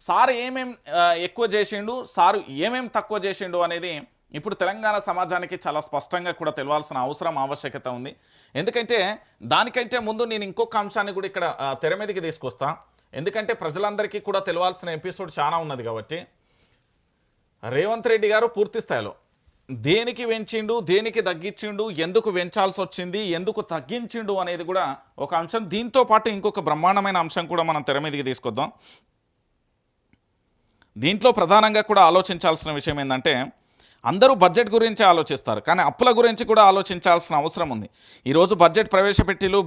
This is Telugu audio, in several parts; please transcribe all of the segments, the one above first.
సార్ ఎక్కువ చేసిండు, సారు తక్కువ చేసిండు అనేది ఇప్పుడు తెలంగాణ సమాజానికి చాలా స్పష్టంగా కూడా తెలవాల్సిన అవసరం ఆవశ్యకత ఉంది. ఎందుకంటే దానికంటే ముందు నేను ఇంకొక అంశాన్ని కూడా ఇక్కడ తెర మీదకి తీసుకొస్తా. ఎందుకంటే ప్రజలందరికీ కూడా తెలవాల్సిన ఎపిసోడ్ చాలా ఉన్నది కాబట్టి రేవంత్ రెడ్డి గారు పూర్తి స్థాయిలో దేనికి పెంచిండు, దేనికి తగ్గించిండు, ఎందుకు పెంచాల్సి వచ్చింది, ఎందుకు తగ్గించిండు అనేది కూడా ఒక అంశం. దీంతో పాటు ఇంకొక బ్రహ్మాండమైన అంశం కూడా మనం తెర మీదకి తీసుకొద్దాం. దీంట్లో ప్రధానంగా కూడా ఆలోచించాల్సిన విషయం ఏంటంటే అందరూ బడ్జెట్ గురించి ఆలోచిస్తారు, కానీ అప్పుల గురించి కూడా ఆలోచించాల్సిన అవసరం ఉంది. ఈరోజు బడ్జెట్ ప్రవేశపెట్టిల్లు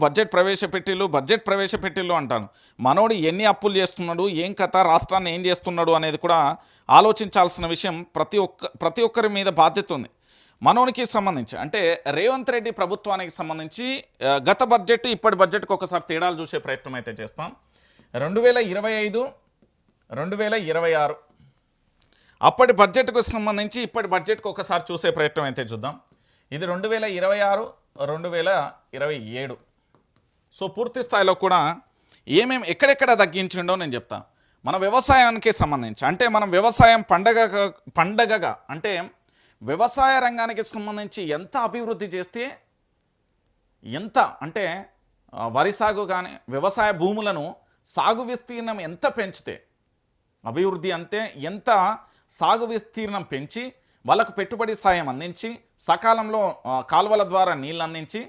అంటాను. మనోడు ఎన్ని అప్పులు చేస్తున్నాడు, ఏం కథ, రాష్ట్రాన్ని ఏం చేస్తున్నాడు అనేది కూడా ఆలోచించాల్సిన విషయం ప్రతి ఒక్కరి మీద బాధ్యత ఉంది. మనోనికి సంబంధించి అంటే రేవంత్ రెడ్డి ప్రభుత్వానికి సంబంధించి గత బడ్జెట్ ఇప్పటి బడ్జెట్కి ఒకసారి తేడాలు చూసే ప్రయత్నం అయితే చేస్తాం. 2025, 2026 అప్పటి బడ్జెట్కు సంబంధించి ఇప్పటి బడ్జెట్కు ఒకసారి చూసే ప్రయత్నం అయితే చూద్దాం. ఇది 2026, 2027. సో పూర్తి స్థాయిలో కూడా ఎక్కడెక్కడ తగ్గించిండో నేను చెప్తా. మన వ్యవసాయానికి సంబంధించి అంటే మనం వ్యవసాయం పండగగా అంటే వ్యవసాయ రంగానికి సంబంధించి ఎంత అభివృద్ధి చేస్తే ఎంత అంటే వరి సాగు కానీ వ్యవసాయ భూములను సాగు విస్తీర్ణం ఎంత పెంచితే అభివృద్ధి అంతే, ఎంత సాగు విస్తీర్ణం పెంచి వాళ్ళకు పెట్టుబడి సాయం అందించి సకాలంలో కాలువల ద్వారా నీళ్ళు అందించి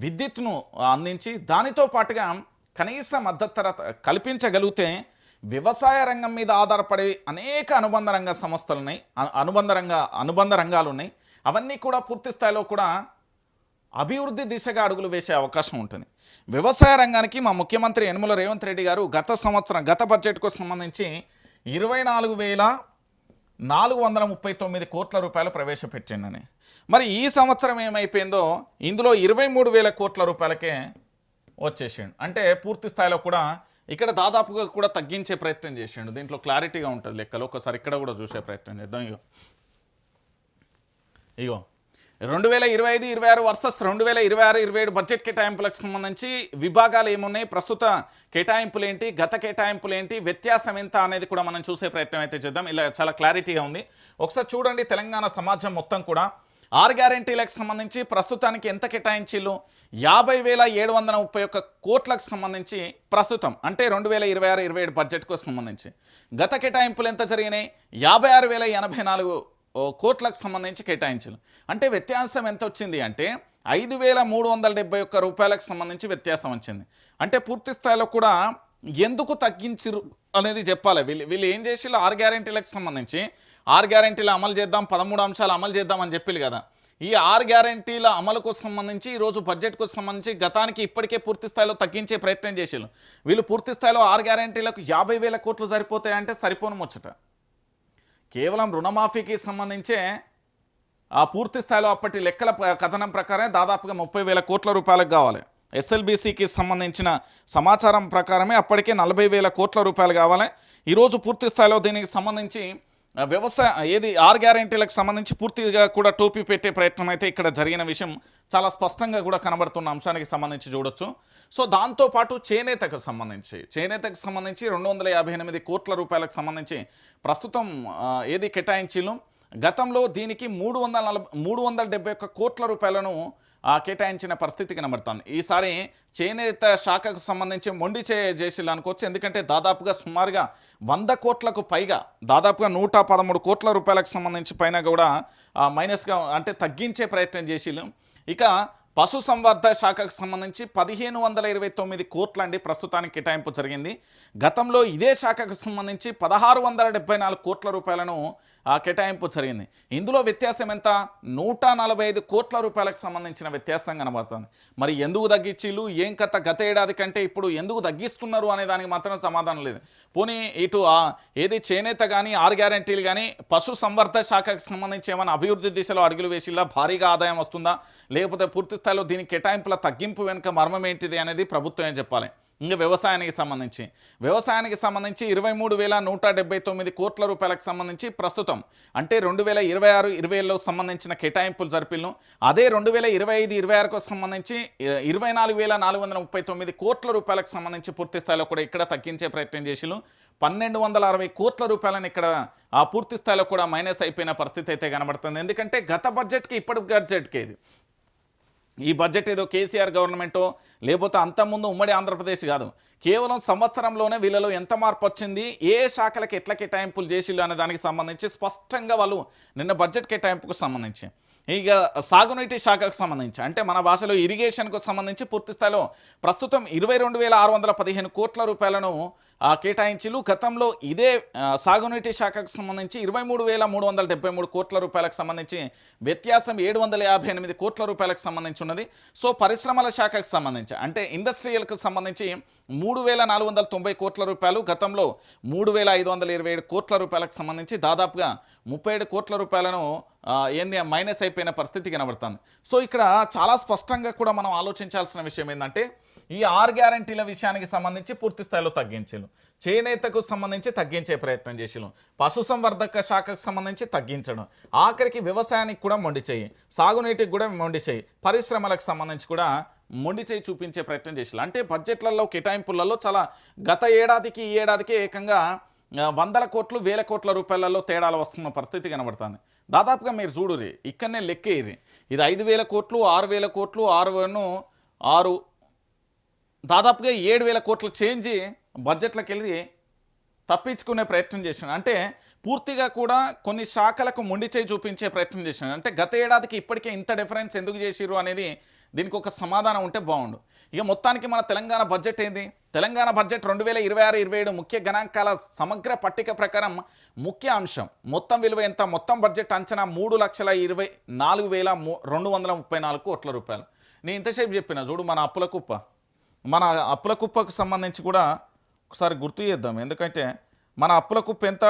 విద్యుత్తును అందించి దానితో పాటుగా కనీస మద్దతు ధర కల్పించగలిగితే వ్యవసాయ రంగం మీద ఆధారపడే అనేక అనుబంధ రంగ సంస్థలు ఉన్నాయి, అనుబంధ రంగాలు ఉన్నాయి. అవన్నీ కూడా పూర్తి స్థాయిలో కూడా అభివృద్ధి దిశగా అడుగులు వేసే అవకాశం ఉంటుంది. వ్యవసాయ రంగానికి మా ముఖ్యమంత్రి యనమల రేవంత్ రెడ్డి గారు గత బడ్జెట్కు సంబంధించి 24,439 కోట్ల రూపాయలు ప్రవేశపెట్టిండని. మరి ఈ సంవత్సరం ఏమైపోయిందో ఇందులో 23,000 కోట్ల రూపాయలకే వచ్చేసిండు. అంటే పూర్తి స్థాయిలో కూడా ఇక్కడ దాదాపుగా కూడా తగ్గించే ప్రయత్నం చేసిండు. దీంట్లో క్లారిటీగా ఉంటుంది లెక్కలు. ఒకసారి ఇక్కడ కూడా చూసే ప్రయత్నం చేద్దాం. ఇగో 2025, 26 వర్సెస్ 2026, 27 బడ్జెట్ కేటాయింపులకు సంబంధించి విభాగాలు ఏమున్నాయి, ప్రస్తుత కేటాయింపులు ఏంటి, గత కేటాయింపులు ఏంటి, వ్యత్యాసం ఎంత అనేది కూడా మనం చూసే ప్రయత్నం అయితే చేద్దాం. ఇలా చాలా క్లారిటీగా ఉంది. ఒకసారి చూడండి, తెలంగాణ సమాజం మొత్తం కూడా 6 గ్యారెంటీలకు సంబంధించి ప్రస్తుతానికి ఎంత కేటాయించిల్లు, 50,731 కోట్లకు సంబంధించి ప్రస్తుతం అంటే 2026, 27 బడ్జెట్కు సంబంధించి. గత కేటాయింపులు ఎంత జరిగినాయి, 56,084 కోట్లకు సంబంధించి కేటాయించారు. అంటే వ్యత్యాసం ఎంత వచ్చింది అంటే 5,371 రూపాయలకు సంబంధించి వ్యత్యాసం వచ్చింది. అంటే పూర్తి స్థాయిలో కూడా ఎందుకు తగ్గించరు అనేది చెప్పాలి. వీళ్ళు ఏం చేసిళ్ళు, 6 గ్యారెంటీలకు సంబంధించి 6 గ్యారెంటీలు అమలు చేద్దాం, 13 అంశాలు అమలు చేద్దాం అని చెప్పిల్లు కదా. ఈ 6 గ్యారెంటీల అమలుకు సంబంధించి ఈరోజు బడ్జెట్కు సంబంధించి గతానికి ఇప్పటికే పూర్తి స్థాయిలో తగ్గించే ప్రయత్నం చేసిళ్ళు. వీళ్ళు పూర్తి స్థాయిలో 6 గ్యారెంటీలకు 50,000 కోట్లు సరిపోతాయంటే సరిపోను ముచ్చట. కేవలం రుణమాఫీకి సంబంధించే ఆ పూర్తి స్థాయిలో అప్పటి లెక్కల కథనం ప్రకారం దాదాపుగా 30,000 కోట్ల రూపాయలకు కావాలి. ఎస్ఎల్బీసీకి సంబంధించిన సమాచారం ప్రకారమే అప్పటికే 40,000 కోట్ల రూపాయలు కావాలి. ఈరోజు పూర్తి స్థాయిలో దీనికి సంబంధించి వ్యవసాయ 6 గ్యారెంటీలకు సంబంధించి పూర్తిగా కూడా టోపీ పెట్టే ప్రయత్నం అయితే ఇక్కడ జరిగిన విషయం చాలా స్పష్టంగా కూడా కనబడుతున్న అంశానికి సంబంధించి చూడొచ్చు. సో దాంతోపాటు చేనేతకు సంబంధించి 258 కోట్ల రూపాయలకు సంబంధించి ప్రస్తుతం కేటాయించిలు. గతంలో దీనికి 371 కోట్ల రూపాయలను కేటాయించిన పరిస్థితి కనబడుతుంది. ఈసారి చేనేత శాఖకు సంబంధించి మొండి చేసిల్లు అనుకోవచ్చు. ఎందుకంటే దాదాపుగా సుమారుగా 100 కోట్లకు పైగా దాదాపుగా 113 కోట్ల రూపాయలకు సంబంధించి పైన కూడా మైనస్గా అంటే తగ్గించే ప్రయత్నం చేసిల్లు. ఇక పశు సంవర్ధ శాఖకు సంబంధించి 1,529 కోట్లండి ప్రస్తుతానికి కేటాయింపు జరిగింది. గతంలో ఇదే శాఖకు సంబంధించి 1,674 కోట్ల రూపాయలను కేటాయింపు జరిగింది. ఇందులో వ్యత్యాసం ఎంత, 145 కోట్ల రూపాయలకు సంబంధించిన వ్యత్యాసం కనబడుతుంది. మరి ఎందుకు తగ్గించిళ్ళు, ఏం కథ, గత ఏడాది కంటే ఇప్పుడు ఎందుకు తగ్గిస్తున్నారు అనే దానికి మాత్రం సమాధానం లేదు. పోనీ ఇటు చేనేత కానీ 6 గ్యారెంటీలు కానీ పశు సంవర్ధ శాఖకు సంబంధించి ఏమైనా అభివృద్ధి దిశలో అడుగులు వేసిల్లా, భారీగా ఆదాయం వస్తుందా, లేకపోతే పూర్తి స్థాయిలో దీని కేటాయింపుల తగ్గింపు వెనుక మర్మం ఏంటిది అనేది ప్రభుత్వమే చెప్పాలి. ఇంకా వ్యవసాయానికి సంబంధించి 23,179 కోట్ల రూపాయలకు సంబంధించి ప్రస్తుతం అంటే 2026, 27లో సంబంధించిన కేటాయింపులు జరిపిల్ను. అదే 2025, 26కు సంబంధించి 24,439 కోట్ల రూపాయలకు సంబంధించి పూర్తి స్థాయిలో కూడా ఇక్కడ తగ్గించే ప్రయత్నం చేసిల్లు. 1260 కోట్ల రూపాయలను ఇక్కడ ఆ పూర్తి స్థాయిలో కూడా మైనస్ అయిపోయిన పరిస్థితి అయితే కనబడుతుంది. ఎందుకంటే గత బడ్జెట్కి ఇప్పటి బడ్జెట్కి ఇది ఈ బడ్జెట్ ఏదో కేసీఆర్ గవర్నమెంటో లేకపోతే అంతకుముందు ఉమ్మడి ఆంధ్రప్రదేశ్ కాదు, కేవలం సంవత్సరంలోనే వీళ్ళలో ఎంత మార్పు వచ్చింది, ఏ శాఖలకు ఎట్ల కేటాయింపులు చేసిళ్ళు అనే దానికి సంబంధించి స్పష్టంగా వాళ్ళు నిన్న బడ్జెట్ కేటాయింపుకు సంబంధించి ఇక సాగునీటి శాఖకు సంబంధించి అంటే మన భాషలో ఇరిగేషన్కు సంబంధించి పూర్తి స్థాయిలో ప్రస్తుతం 22,615 కోట్ల రూపాయలను కేటాయించిలు. గతంలో ఇదే సాగునీటి శాఖకు సంబంధించి 23,373 కోట్ల రూపాయలకు సంబంధించి వ్యత్యాసం 758 కోట్ల రూపాయలకు సంబంధించి ఉన్నది. సో పరిశ్రమల శాఖకు సంబంధించి అంటే ఇండస్ట్రియల్కి సంబంధించి 3,490 కోట్ల రూపాయలు, గతంలో 3,527 కోట్ల రూపాయలకు సంబంధించి దాదాపుగా 37 కోట్ల రూపాయలను ఏంది మైనస్ అయిపోయిన పరిస్థితి కనబడుతుంది. సో ఇక్కడ చాలా స్పష్టంగా కూడా మనం ఆలోచించాల్సిన విషయం ఏంటంటే ఈ 6 గ్యారంటీల విషయానికి సంబంధించి పూర్తి స్థాయిలో తగ్గించారు, చేనేతకు సంబంధించి తగ్గించే ప్రయత్నం చేసారు, పశుసంవర్ధక శాఖకు సంబంధించి తగ్గించడం, ఆఖరికి వ్యవసాయానికి కూడా మొండి చేయి, సాగునీటికి కూడా మొండి చేయి, పరిశ్రమలకు సంబంధించి కూడా మొండి చేయి చూపించే ప్రయత్నం చేసారు. అంటే బడ్జెట్లలో కేటాయింపులలో చాలా గత ఏడాదికి ఈ ఏడాదికి ఏకంగా వందల కోట్లు వేల కోట్ల రూపాయలలో తేడాలు వస్తున్న పరిస్థితి కనబడుతుంది. దాదాపుగా మీరు చూడురి ఇక్కడనే లెక్కేది, ఇది 5,000 కోట్లు 6,000 కోట్లు 6 దాదాపుగా 7,000 కోట్ల చేంజ్ బడ్జెట్లకు వెళ్ళి తప్పించుకునే ప్రయత్నం చేశాను. అంటే పూర్తిగా కూడా కొన్ని శాఖలకు మొండి చేయి చూపించే ప్రయత్నం చేశాను. అంటే గత ఏడాదికి ఇప్పటికే ఇంత డిఫరెన్స్ ఎందుకు చేసిర్రు అనేది దీనికి ఒక సమాధానం ఉంటే బాగుండు. ఇక మొత్తానికి మన తెలంగాణ బడ్జెట్ ఏంది, తెలంగాణ బడ్జెట్ 2026-27 ముఖ్య గణాంకాల సమగ్ర పట్టిక ప్రకారం ముఖ్య అంశం మొత్తం విలువ ఎంత, మొత్తం బడ్జెట్ అంచనా 3,24,234 కోట్ల రూపాయలు. నేను ఇంతసేపు చెప్పిన చూడు మన అప్పుల కుప్పకు సంబంధించి కూడా ఒకసారి గుర్తు చేద్దాం. ఎందుకంటే మన అప్పుల కుప్ప ఎంత,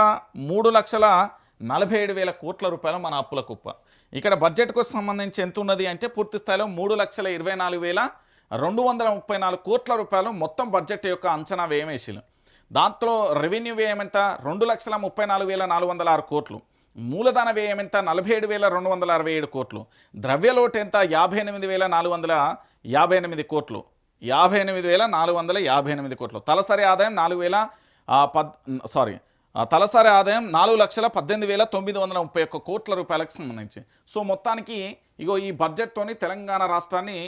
3,47,000 కోట్ల రూపాయలు మన అప్పుల కుప్ప. ఇక్కడ బడ్జెట్కు సంబంధించి ఎంత ఉన్నది అంటే పూర్తి స్థాయిలో 3,24,234 కోట్ల రూపాయలు మొత్తం బడ్జెట్ యొక్క అంచనా వ్యయం వేసిలు. దాంట్లో రెవెన్యూ వ్యయం ఎంత, 2,34,406 కోట్లు, మూలధన వ్యయం ఎంత, 47,267 కోట్లు, ద్రవ్యలోటు ఎంత, 58,458 కోట్లు, 58,458 కోట్లు, తలసరి ఆదాయం తలసరి ఆదాయం 4,18,931 కోట్ల రూపాయలకు సంబంధించి. సో మొత్తానికి ఇగో ఈ బడ్జెట్తోని తెలంగాణ రాష్ట్రాన్ని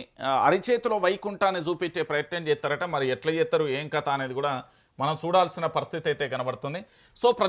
అరిచేతిలో వైకుంఠాన్ని చూపించే ప్రయత్నం చేస్తారట. మరి ఎట్లా చేస్తారు ఏం కథ అనేది కూడా మనం చూడాల్సిన పరిస్థితి అయితే కనబడుతుంది. సో